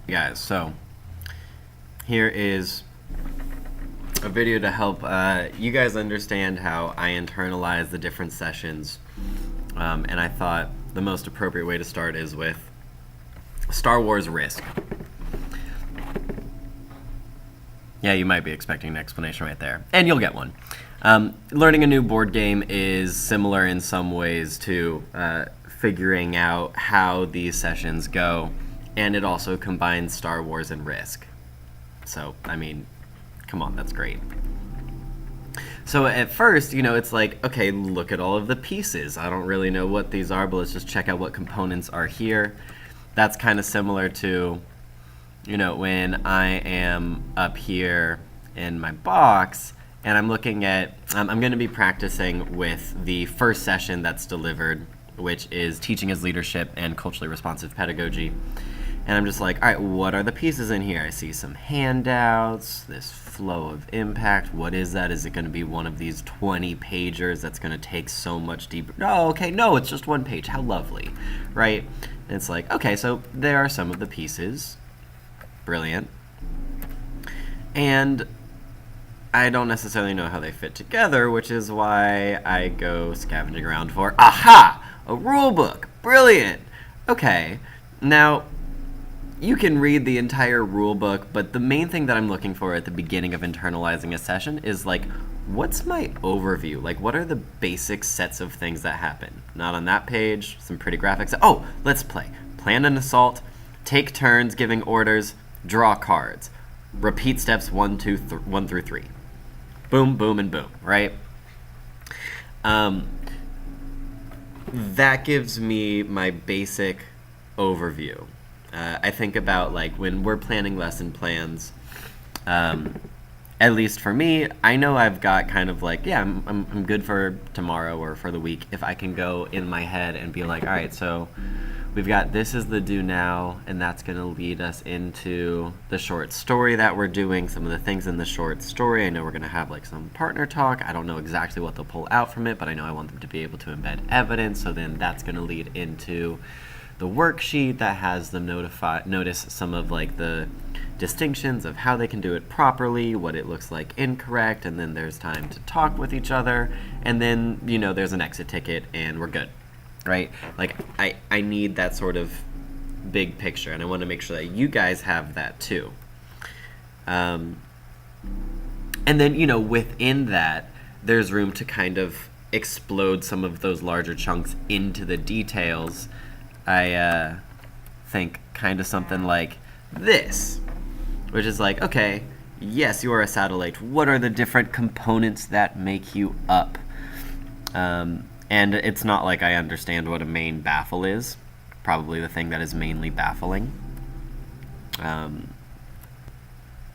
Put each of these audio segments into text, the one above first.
Guys, so here is a video to help you guys understand how I internalize the different sessions. And I thought the most appropriate way to start is with Star Wars Risk. Yeah, you might be expecting an explanation right there, and you'll get one. Learning a new board game is similar in some ways to figuring out how these sessions go, and it also combines Star Wars and Risk. So, I mean, come on, that's great. So at first, it's like, okay, look at all of the pieces. I don't really know what these are, but let's just check out what components are here. That's kind of similar to, when I am up here in my box and I'm looking at, I'm going to be practicing with the first session that's delivered, which is Teaching as Leadership and Culturally Responsive Pedagogy. And I'm just like, all right, what are the pieces in here? I see some handouts, this flow of impact. What is that? Is it going to be one of these 20 pagers that's going to take so much deeper? No, okay, no, it's just one page. How lovely, right? And it's like, okay, so there are some of the pieces. Brilliant. And I don't necessarily know how they fit together, which is why I go scavenging around for, aha, a rule book. Brilliant. Okay, now you can read the entire rule book, but the main thing that I'm looking for at the beginning of internalizing a session is like, what's my overview? Like, what are the basic sets of things that happen? Not on that page, some pretty graphics. Oh, let's play. Plan an assault, take turns giving orders, draw cards. Repeat steps 1 through 3. Boom, boom, and boom, right? That gives me my basic overview. I think about like when we're planning lesson plans, at least for me, I know I've got kind of like, yeah, I'm good for tomorrow or for the week if I can go in my head and be like, all right, so we've got this is the do now, and that's going to lead us into the short story that we're doing, some of the things in the short story. I know we're going to have like some partner talk. I don't know exactly what they'll pull out from it, but I know I want them to be able to embed evidence, so then that's going to lead into the worksheet that has them notice some of like the distinctions of how they can do it properly, what it looks like incorrect, and then there's time to talk with each other, and then there's an exit ticket and we're good, right? Like I need that sort of big picture, and I want to make sure that you guys have that too. And then within that there's room to kind of explode some of those larger chunks into the details. I think kind of something like this, which is like, okay, yes, you are a satellite. What are the different components that make you up? And it's not like I understand what a main baffle is. Probably the thing that is mainly baffling.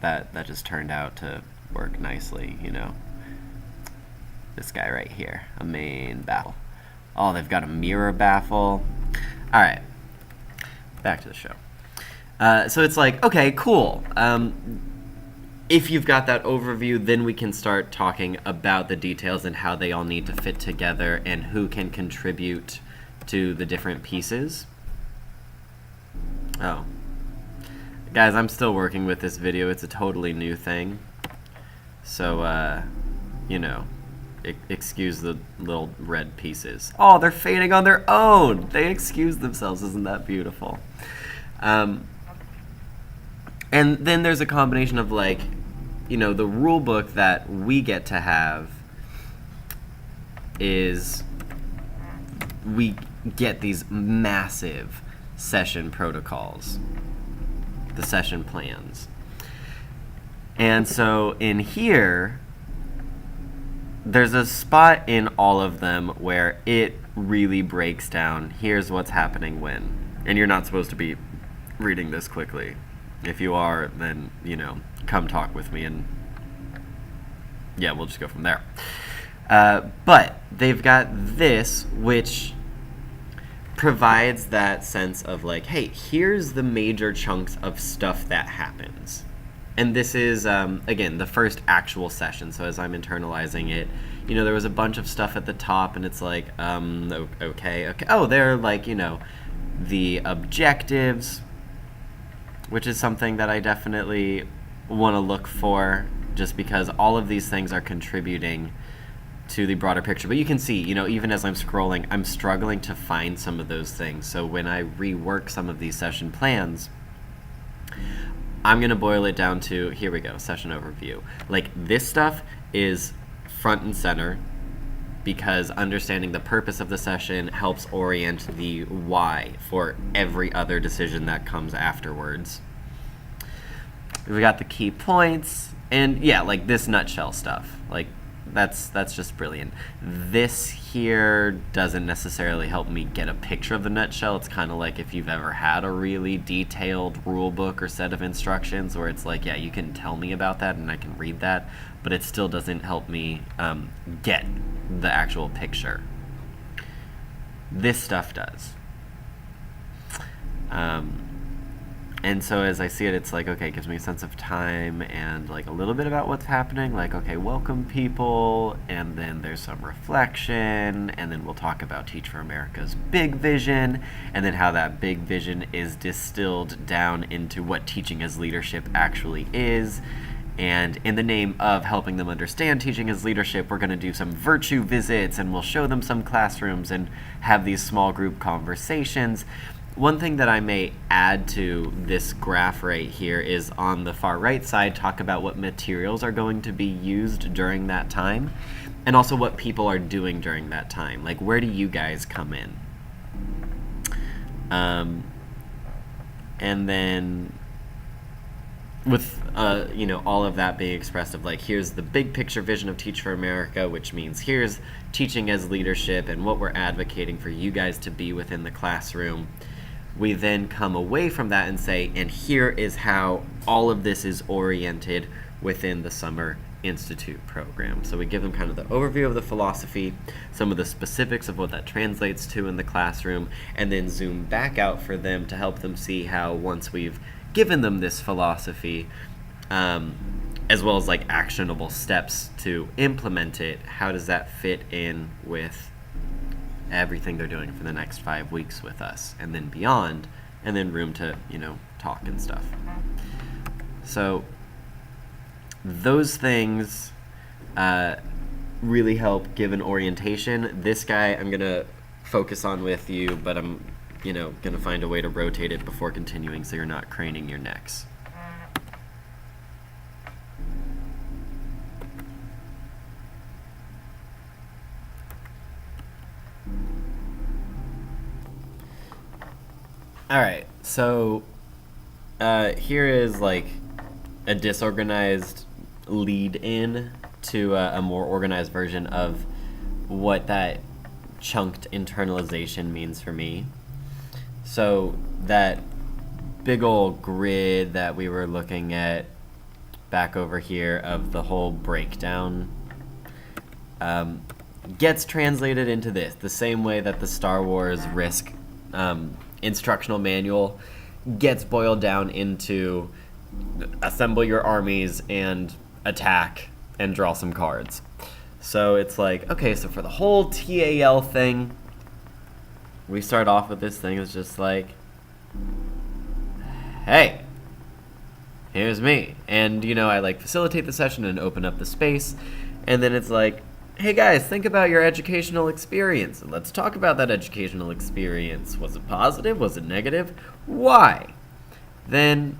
That just turned out to work nicely, This guy right here, a main baffle. Oh, they've got a mirror baffle. All right, back to the show. So it's like, okay, cool. If you've got that overview, then we can start talking about the details and how they all need to fit together and who can contribute to the different pieces. Oh. Guys, I'm still working with this video. It's a totally new thing. So, excuse the little red pieces. Oh, they're fading on their own. They excuse themselves. Isn't that beautiful? And then there's a combination of like, the rule book that we get to have is we get these massive session protocols, the session plans. And so in here, there's a spot in all of them where it really breaks down. Here's what's happening when. And you're not supposed to be reading this quickly. If you are, then, come talk with me and yeah, we'll just go from there. But they've got this, which provides that sense of like, hey, here's the major chunks of stuff that happens. And this is, again, the first actual session. So as I'm internalizing it, there was a bunch of stuff at the top, and it's like, okay. Oh, they're like, the objectives, which is something that I definitely want to look for, just because all of these things are contributing to the broader picture. But you can see, even as I'm scrolling, I'm struggling to find some of those things. So when I rework some of these session plans, I'm going to boil it down to, here we go, session overview. Like, this stuff is front and center, because understanding the purpose of the session helps orient the why for every other decision that comes afterwards. We got the key points, and yeah, like this nutshell stuff. Like, that's just brilliant. This here doesn't necessarily help me get a picture of the nutshell. It's kind of like if you've ever had a really detailed rule book or set of instructions where it's like, yeah, you can tell me about that and I can read that, but it still doesn't help me get the actual picture. This stuff does. And so as I see it, it's like, okay, it gives me a sense of time and like a little bit about what's happening, like, okay, welcome people, and then there's some reflection, and then we'll talk about Teach for America's big vision, and then how that big vision is distilled down into what teaching as leadership actually is. And in the name of helping them understand teaching as leadership, we're going to do some virtue visits, and we'll show them some classrooms and have these small group conversations. One thing that I may add to this graph right here is on the far right side, talk about what materials are going to be used during that time, and also what people are doing during that time. Like, where do you guys come in? And then with all of that being expressed of like, here's the big picture vision of Teach for America, which means here's teaching as leadership and what we're advocating for you guys to be within the classroom. We then come away from that and say, and here is how all of this is oriented within the Summer Institute program. So we give them kind of the overview of the philosophy, some of the specifics of what that translates to in the classroom, and then zoom back out for them to help them see how, once we've given them this philosophy, as well as like actionable steps to implement it, how does that fit in with everything they're doing for the next 5 weeks with us, and then beyond, and then room to, talk and stuff. So those things really help give an orientation. This guy I'm going to focus on with you, but I'm, going to find a way to rotate it before continuing so you're not craning your necks. Alright, so here is like a disorganized lead-in to a more organized version of what that chunked internalization means for me. So that big old grid that we were looking at back over here of the whole breakdown gets translated into this, the same way that the Star Wars Risk instructional manual gets boiled down into assemble your armies and attack and draw some cards. So it's like, okay, so for the whole TAL thing, we start off with this thing. It's just like, hey, here's me. And, I like facilitate the session and open up the space. And then it's like, hey guys, think about your educational experience. Let's talk about that educational experience. Was it positive? Was it negative? Why? Then,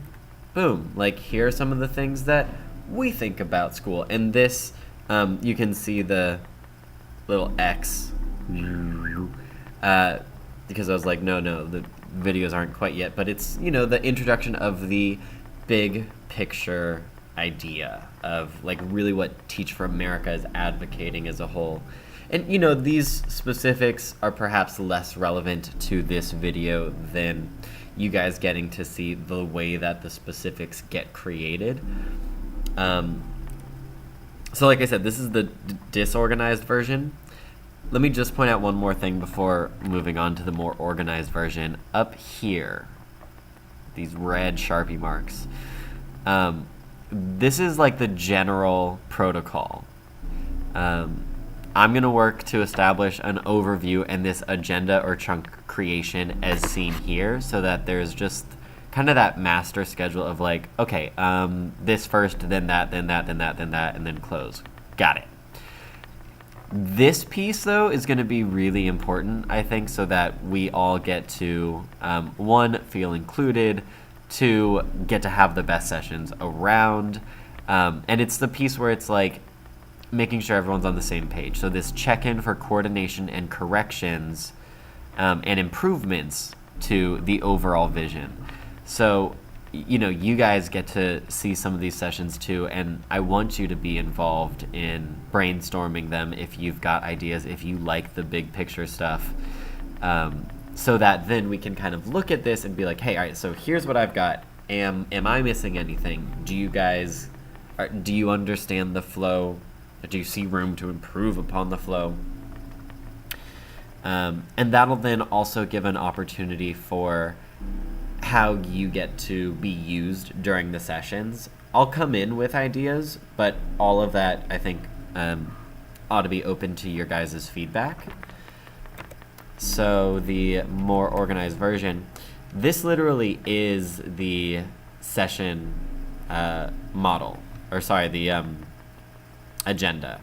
boom, like here are some of the things that we think about school. And this, you can see the little X, because I was like, no, the videos aren't quite yet. But it's, the introduction of the big picture idea of like really what Teach for America is advocating as a whole. And these specifics are perhaps less relevant to this video than you guys getting to see the way that the specifics get created. So like I said, this is the disorganized version. Let me just point out one more thing before moving on to the more organized version. Up here, these red Sharpie marks, this is like the general protocol. I'm going to work to establish an overview and this agenda or chunk creation as seen here, so that there's just kind of that master schedule of like, okay, this first, then that, then that, then that, then that, and then close. Got it. This piece, though, is going to be really important, I think, so that we all get to, one, feel included, two, get to have the best sessions around. And it's the piece where it's like making sure everyone's on the same page. So this check-in for coordination and corrections and improvements to the overall vision. So, you know, you guys get to see some of these sessions too, and I want you to be involved in brainstorming them if you've got ideas, if you like the big picture stuff, so that then we can kind of look at this and be like, hey, all right, so here's what I've got. Am I missing anything? Do you guys, do you understand the flow? Do you see room to improve upon the flow? And that'll then also give an opportunity for how you get to be used during the sessions. I'll come in with ideas, but all of that, I think, ought to be open to your guys' feedback. So the more organized version, this literally is the session model, or sorry, the agenda.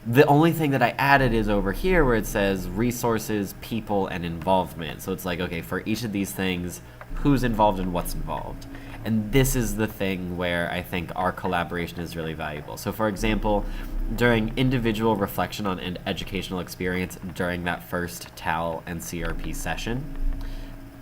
The only thing that I added is over here where it says resources, people, and involvement. So it's like, okay, for each of these things, who's involved and what's involved. And this is the thing where I think our collaboration is really valuable. So for example, during individual reflection on an educational experience during that first TAL and CRP session,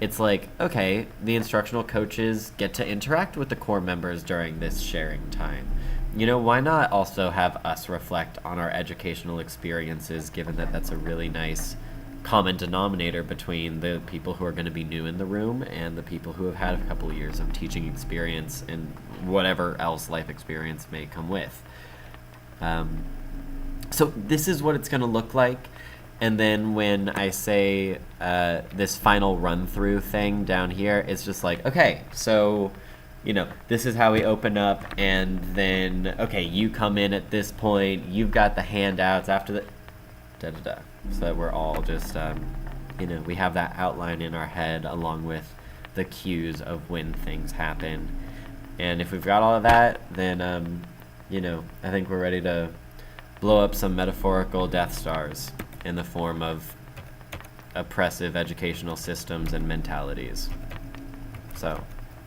it's like, okay, the instructional coaches get to interact with the core members during this sharing time. You know, why not also have us reflect on our educational experiences, given that that's a really nice common denominator between the people who are going to be new in the room and the people who have had a couple of years of teaching experience and whatever else life experience may come with. So this is what it's going to look like. And then when I say this final run-through thing down here, it's just like, okay, so, you know, this is how we open up, and then, okay, you come in at this point, you've got the handouts after the da-da-da. So that we're all just, you know, we have that outline in our head along with the cues of when things happen. And if we've got all of that, then, you know, I think we're ready to blow up some metaphorical Death Stars in the form of oppressive educational systems and mentalities. So,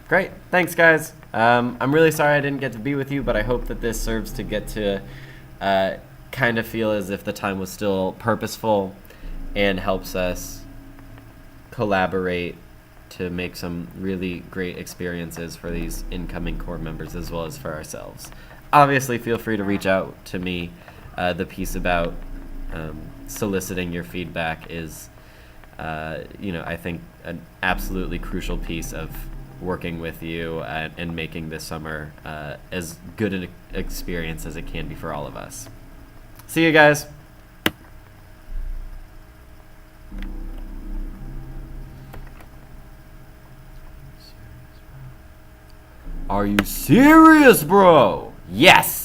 great. Thanks, guys. I'm really sorry I didn't get to be with you, but I hope that this serves to get to kind of feel as if the time was still purposeful and helps us collaborate to make some really great experiences for these incoming core members as well as for ourselves. Obviously, feel free to reach out to me. The piece about soliciting your feedback is, you know, I think an absolutely crucial piece of working with you and making this summer as good an experience as it can be for all of us. See you guys. Are you serious, bro? Yes.